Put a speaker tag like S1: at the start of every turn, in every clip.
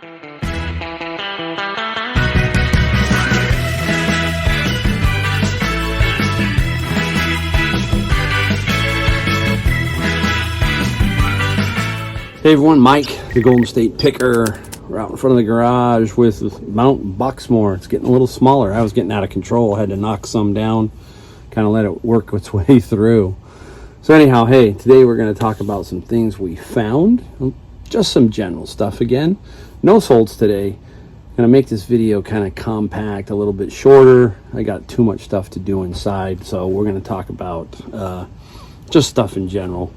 S1: Hey everyone, Mike, the Golden State Picker. We're out in front of the garage with Mount Bucksmore. It's getting a little smaller. I was getting out of control. I had to knock some down, kind of let it work its way through. So anyhow, hey, today we're going to talk about some things we found. Just some general stuff again. No solds today. I'm going to make this video kind of compact, a little bit shorter. I got too much stuff to do inside, so we're going to talk about just stuff in general.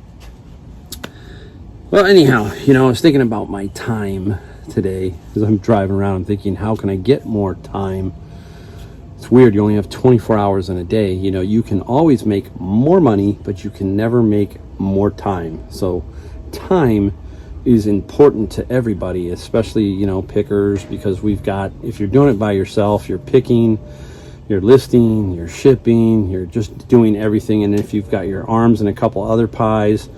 S1: Well, anyhow, I was thinking about my time today as I'm driving around. I'm thinking, how can I get more time? It's weird. You only have 24 hours in a day. You can always make more money, but you can never make more time. So time is important to everybody, especially, pickers, because if you're doing it by yourself, you're picking, you're listing, you're shipping, you're just doing everything. And if you've got your arms in a couple other pies,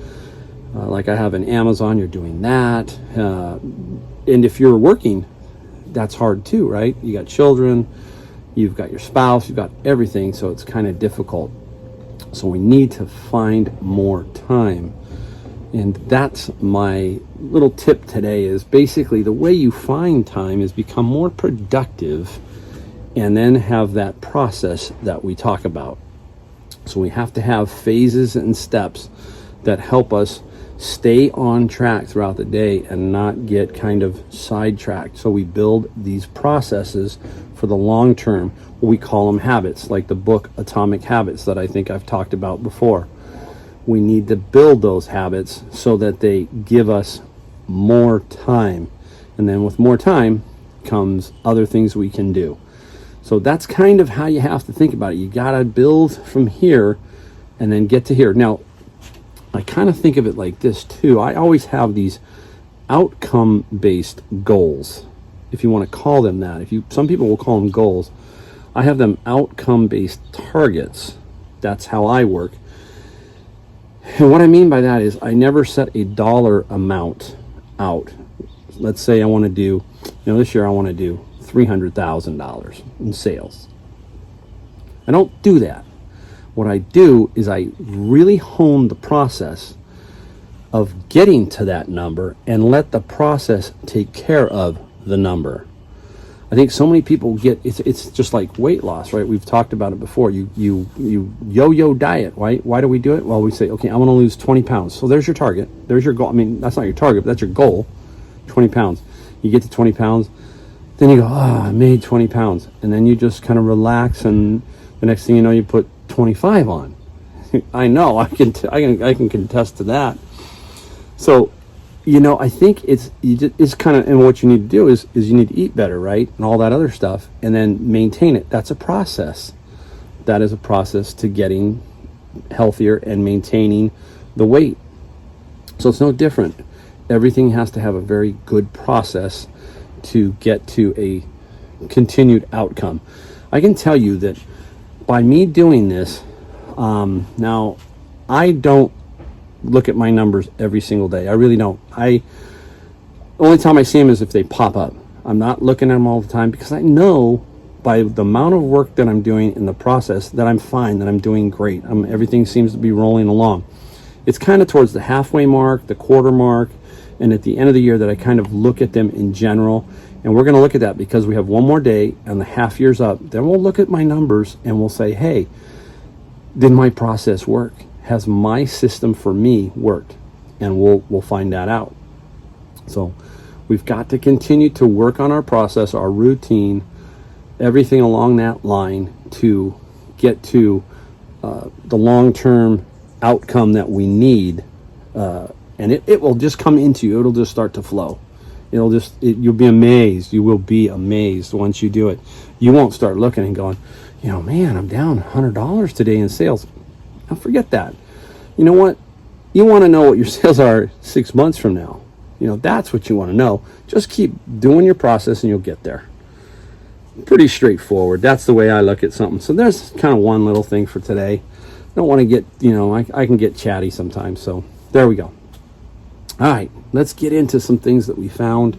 S1: like I have an Amazon, you're doing that. And if you're working, that's hard too, right? You got children, you've got your spouse, you've got everything, so it's kind of difficult. So we need to find more time. And that's my little tip today, is basically the way you find time is become more productive and then have that process that we talk about. So we have to have phases and steps that help us stay on track throughout the day and not get kind of sidetracked. So we build these processes for the long term. We call them habits, like the book Atomic Habits that I think I've talked about before. We need to build those habits so that they give us more time. And then with more time comes other things we can do. So that's kind of how you have to think about it. You got to build from here and then get to here. Now, I kind of think of it like this too. I always have these outcome-based goals, if you want to call them that. Some people will call them goals. I have them outcome-based targets. That's how I work. And what I mean by that is I never set a dollar amount out. Let's say I want to do, this year I want to do $300,000 in sales. I don't do that. What I do is I really hone the process of getting to that number and let the process take care of the number. I think so many people it's just like weight loss, right? We've talked about it before. You yo-yo diet, right? Why do we do it? Well, we say, okay, I want to lose 20 pounds. So there's your target. There's your goal. I mean, that's not your target, but that's your goal, 20 pounds. You get to 20 pounds, then you go, I made 20 pounds. And then you just kind of relax, and the next thing you know, you put 25 on. I know, I can contest to that. So, I think it's kind of, and what you need to do is you need to eat better, right? And all that other stuff, and then maintain it. That's a process. That is a process to getting healthier and maintaining the weight. So it's no different. Everything has to have a very good process to get to a continued outcome. I can tell you that by me doing this, now I don't look at my numbers every single day. I really don't. Only time I see them is if they pop up. I'm not looking at them all the time, because I know by the amount of work that I'm doing in the process that I'm fine, that I'm doing great. Everything seems to be rolling along. It's kind of towards the halfway mark, the quarter mark, and at the end of the year that I kind of look at them in general. And we're going to look at that because we have one more day and the half year's up. Then we'll look at my numbers and we'll say, hey, did my process work? Has my system for me worked? And we'll find that out. So we've got to continue to work on our process, our routine, everything along that line to get to the long-term outcome that we need. And it will just come into you. It'll just start to flow. You'll be amazed. You will be amazed once you do it. You won't start looking and going, man, I'm down $100 today in sales. Now forget that. You know what? You want to know what your sales are 6 months from now. That's what you want to know. Just keep doing your process and you'll get there. Pretty straightforward. That's the way I look at something. So there's kind of one little thing for today. I don't want to get, I can get chatty sometimes. So there we go. All right, let's get into some things that we found.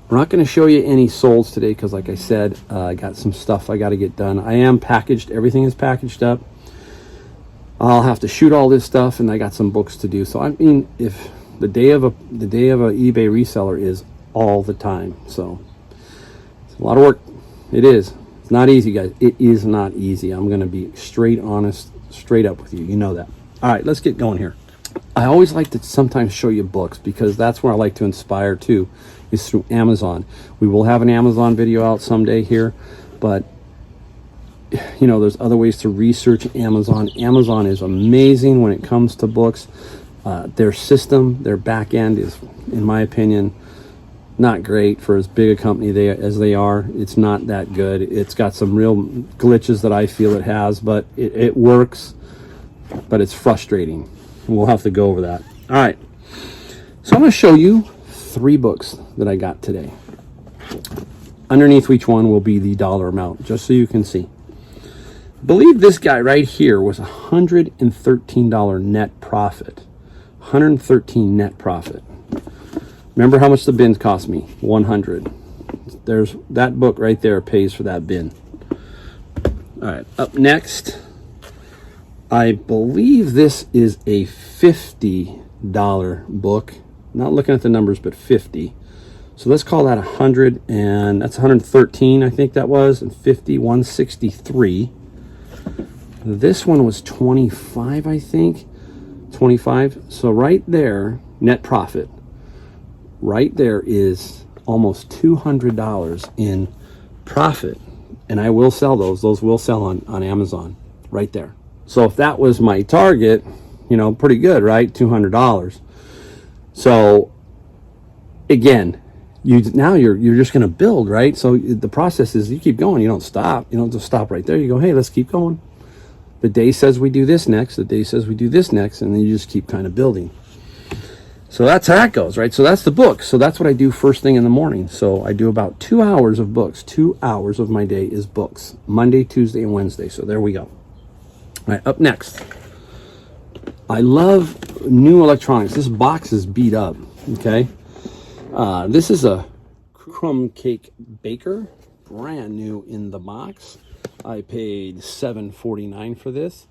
S1: We're not going to show you any solds today because, like I said, I got some stuff I got to get done. I am packaged. Everything is packaged up. I'll have to shoot all this stuff, and I got some books to do. So I mean, if the day of a eBay reseller is all the time, so it's a lot of work. It is. It's not easy, guys. It is not easy. I'm going to be straight honest, straight up with you. You know that. All right, let's get going here. I always like to sometimes show you books because that's where I like to inspire too, is through Amazon. We will have an Amazon video out someday here, but you know, there's other ways to research Amazon. Amazon is amazing when it comes to books. Their system, their back end is, in my opinion, not great for as big a company as they are. It's not that good. It's got some real glitches that I feel it has, but it works, but it's frustrating. We'll have to go over that. All right. So I'm going to show you 3 books that I got today. Underneath each one will be the dollar amount, just so you can see. I believe this guy right here was $113 net profit. 113 net profit. Remember how much the bins cost me? 100. There's that book right there pays for that bin. All right, up next, I believe this is a $50 book. Not looking at the numbers, but 50. So let's call that 100, and that's 113, I think that was, and 50, 163. This one was 25, I think. 25. So right there, net profit. Right there is almost $200 in profit. And I will sell those. Those will sell on Amazon right there. So if that was my target, you know, pretty good, right? $200. So again, you're just going to build, right? So the process is you keep going. You don't stop. You don't just stop right there. You go, hey, let's keep going. The day says we do this next. The day says we do this next. And then you just keep kind of building. So that's how that goes, right? So that's the book. So that's what I do first thing in the morning. So I do about 2 hours of books. 2 hours of my day is books. Monday, Tuesday, and Wednesday. So there we go. All right, up next. I love new electronics. This box is beat up, okay? This is a crumb cake baker, brand new in the box. I paid $7.49 for this.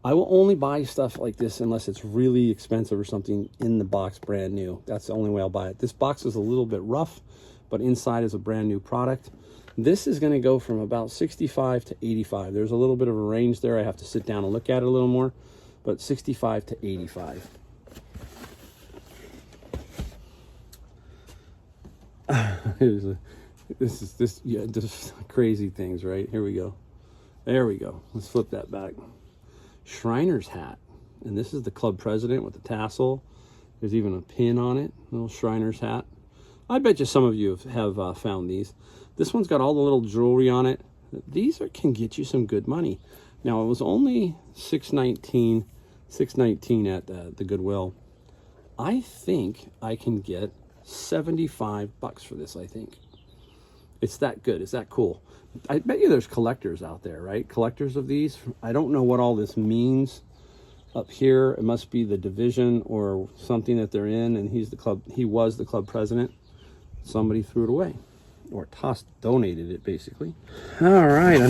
S1: I will only buy stuff like this unless it's really expensive or something in the box brand new. That's the only way I'll buy it. This box is a little bit rough, but inside is a brand new product. This is going to go from about 65 to 85. There's a little bit of a range there. I have to sit down and look at it a little more, but 65 to 85. Just crazy things, right? Here we go. There we go. Let's flip that back. Shriner's hat. And this is the club president with the tassel. There's even a pin on it. Little Shriner's hat. I bet you some of you have found these. This one's got all the little jewelry on it. These can get you some good money. Now, it was only $6.19 at the Goodwill. I think I can get $75 for this, I think. It's that good. It's that cool. I bet you there's collectors out there, right? Collectors of these. I don't know what all this means up here. It must be the division or something that they're in, and he was the club president. Somebody threw it away or donated it, basically. All right,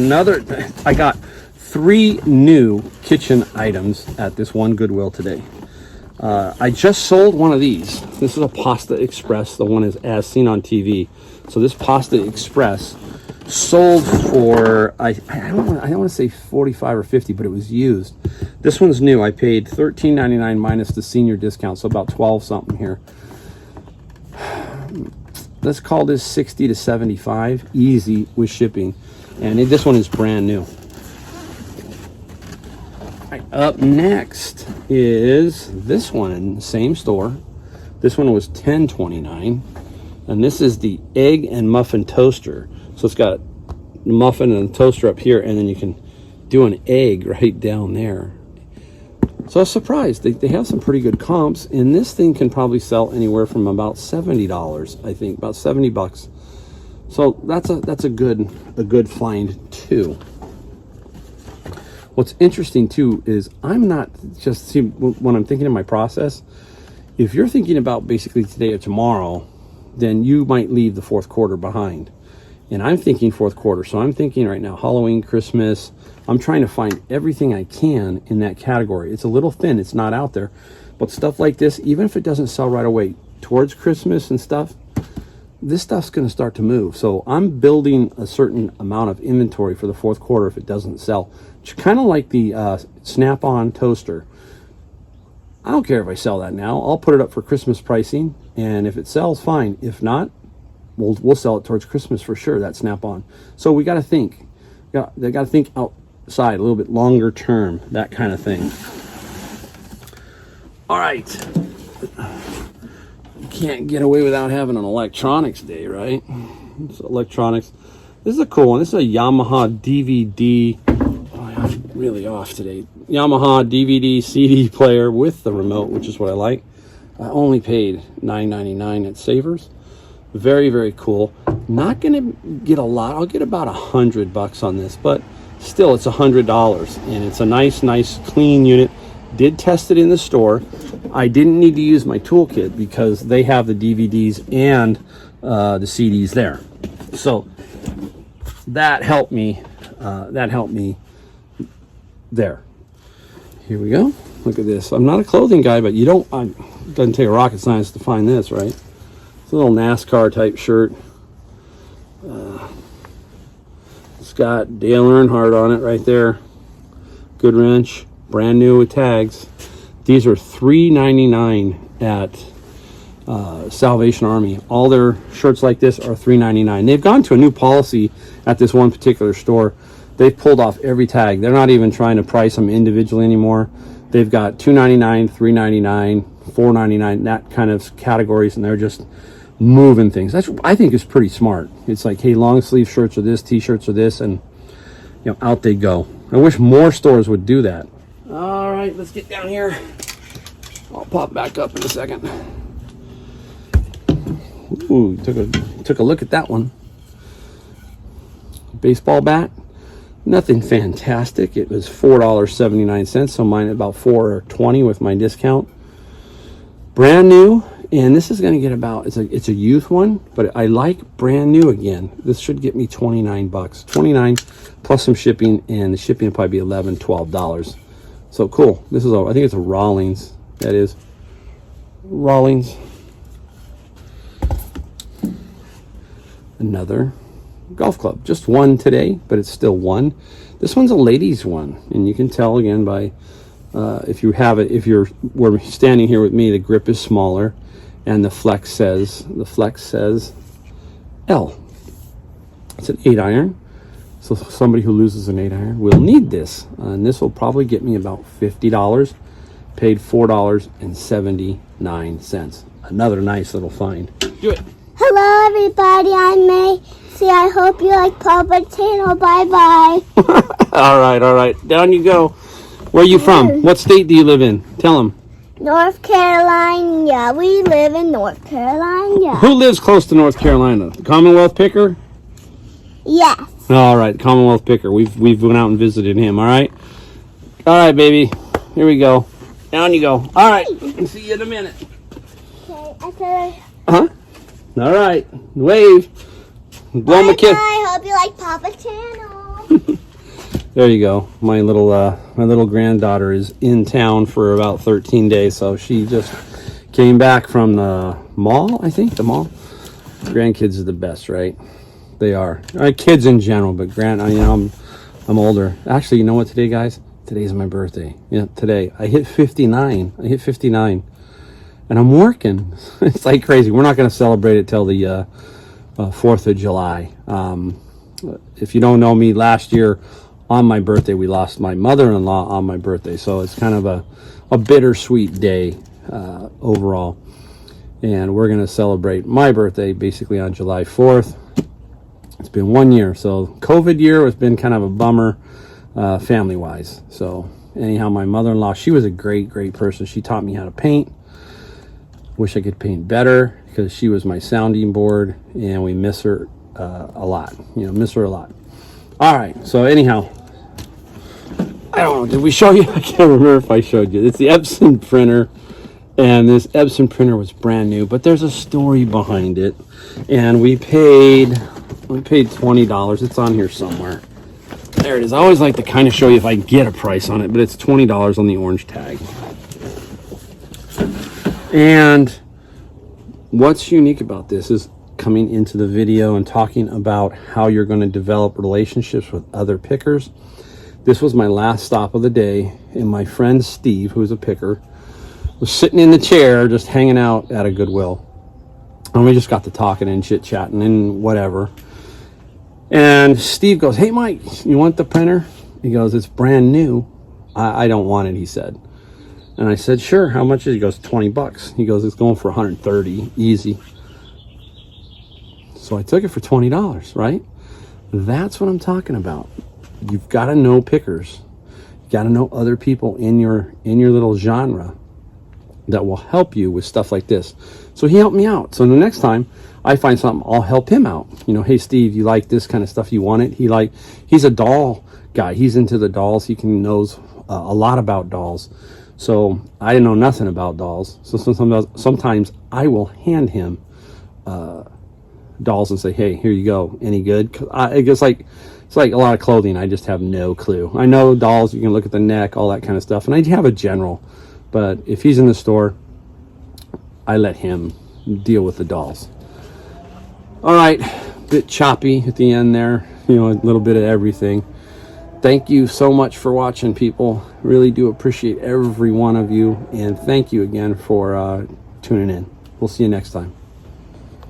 S1: I got 3 new kitchen items at this one Goodwill today. I just sold one of these. This is a Pasta Express. The one is as seen on TV. So this Pasta Express sold for, I don't want to say 45 or 50, but it was used. This one's new. I paid $13.99 minus the senior discount, so about 12 something here. Let's call this 60 to 75, easy with shipping. And this one is brand new. Right, up next is this one in the same store. This one was $10.29, and this is the egg and muffin toaster. So it's got the muffin and the toaster up here, and then you can do an egg right down there. So I was surprised. They have some pretty good comps, and this thing can probably sell anywhere from about $70, I think, about $70. So that's a good find too. What's interesting too is I'm not just when I'm thinking of my process. If you're thinking about basically today or tomorrow, then you might leave the fourth quarter behind. And I'm thinking fourth quarter. So I'm thinking right now, Halloween, Christmas. I'm trying to find everything I can in that category. It's a little thin. It's not out there. But stuff like this, even if it doesn't sell right away, towards Christmas and stuff, this stuff's going to start to move. So I'm building a certain amount of inventory for the fourth quarter if it doesn't sell. It's kind of like the Snap-on toaster. I don't care if I sell that now. I'll put it up for Christmas pricing, and if it sells, fine. If not, we'll sell it towards Christmas for sure, that Snap-on. So we got to think. They got to think outside a little bit longer term, that kind of thing. All right. You can't get away without having an electronics day, right? It's electronics. This is a cool one. This is a Yamaha DVD. Oh, I'm really off today. Yamaha DVD CD player with the remote, which is what I like. I only paid $9.99 at Savers. Very, very cool. Not going to get a lot. I'll get about $100 on this, but still, it's $100, and it's a nice, clean unit. Did test it in the store. I didn't need to use my toolkit because they have the DVDs and the CDs there. So that helped me. There. Here we go. Look at this. I'm not a clothing guy, but it doesn't take a rocket science to find this, right? It's a little NASCAR type shirt. It's got Dale Earnhardt on it right there. Good wrench. Brand new with tags. These are $3.99 at Salvation Army. All their shirts like this are $3.99. They've gone to a new policy at this one particular store. They've pulled off every tag. They're not even trying to price them individually anymore. They've got $2.99, $3.99, $4.99, that kind of categories, and they're just moving things. That's, I think, is pretty smart. It's like, hey, long sleeve shirts are this, t-shirts are this, and out they go. I wish more stores would do that. All right, let's get down here. I'll pop back up in a second. Ooh, took a look at that one. Baseball bat. Nothing fantastic. It was $4.79, so mine about $4.20 with my discount. Brand new, and this is going to get about, it's a youth one, but I like brand new again. This should get me $29. $29 plus some shipping, and the shipping will probably be $11, $12. So cool. This is I think it's a Rawlings. That is Rawlings. Another golf club. Just one today, but it's still one. This one's a ladies one, and you can tell again by if you're standing here with me, the grip is smaller, and the flex says L. It's an 8-iron. So somebody who loses an 8-iron will need this, and this will probably get me about $50. Paid $4.79. Another nice little find. Do it.
S2: Hello, everybody. I'm May. See, I hope you like Paw Potato. Bye-bye.
S1: All right. Down you go. Where are you from? What state do you live in? Tell them.
S2: North Carolina. We live in North Carolina.
S1: Who lives close to North Carolina? The Commonwealth Picker?
S2: Yes.
S1: All right, Commonwealth Picker. We've went out and visited him. All right, baby. Here we go. Down you go. All right. See you in a minute.
S2: Okay.
S1: Huh? All right. Wave. Blow my kiss.
S2: I hope you like Paw Potato.
S1: There you go. My little granddaughter is in town for about 13 days, so she just came back from the mall. I think the mall. Grandkids is the best, right? They are. Kids in general, but I'm older. Actually, you know what today, guys? Today's my birthday. Yeah, today. I hit 59. And I'm working. It's like crazy. We're not going to celebrate it till the 4th of July. If you don't know me, last year on my birthday, we lost my mother-in-law on my birthday. So it's kind of a bittersweet day overall. And we're going to celebrate my birthday basically on July 4th. It's been 1 year. So COVID year has been kind of a bummer family-wise. So anyhow, my mother-in-law, she was a great person. She taught me how to paint. Wish I could paint better because she was my sounding board, and we miss her a lot. Miss her a lot. All right. So anyhow, I don't know. Did we show you? I can't remember if I showed you. It's the Epson printer. And this Epson printer was brand new, but there's a story behind it. And we paid $20. It's on here somewhere. There it is. I always like to kind of show you if I get a price on it, but it's $20 on the orange tag. And what's unique about this is coming into the video and talking about how you're going to develop relationships with other pickers. This was my last stop of the day, and my friend Steve, who's a picker, was sitting in the chair just hanging out at a Goodwill. And we just got to talking and chit-chatting and whatever. And Steve goes, "Hey, Mike, you want the printer?" He goes, "It's brand new." I don't want it, he said. And I said, "Sure, how much is it?" He goes, $20. He goes, "It's going for 130, easy." So I took it for $20, right? That's what I'm talking about. You've got to know pickers. You got to know other people in your little genre that will help you with stuff like this. So he helped me out. So the next time I find something, I'll help him out. You know, "Hey Steve, you like this kind of stuff? You want it?" He's a doll guy. He's into the dolls. He knows a lot about dolls. So I didn't know nothing about dolls. So sometimes I will hand him dolls and say, "Hey, here you go. Any good?" It's like a lot of clothing. I just have no clue. I know dolls. You can look at the neck, all that kind of stuff, and I have a general. But if he's in the store, I let him deal with the dolls. All right, bit choppy at the end there. You know, a little bit of everything. Thank you so much for watching, people. Really do appreciate every one of you, and thank you again for tuning in. We'll see you next time.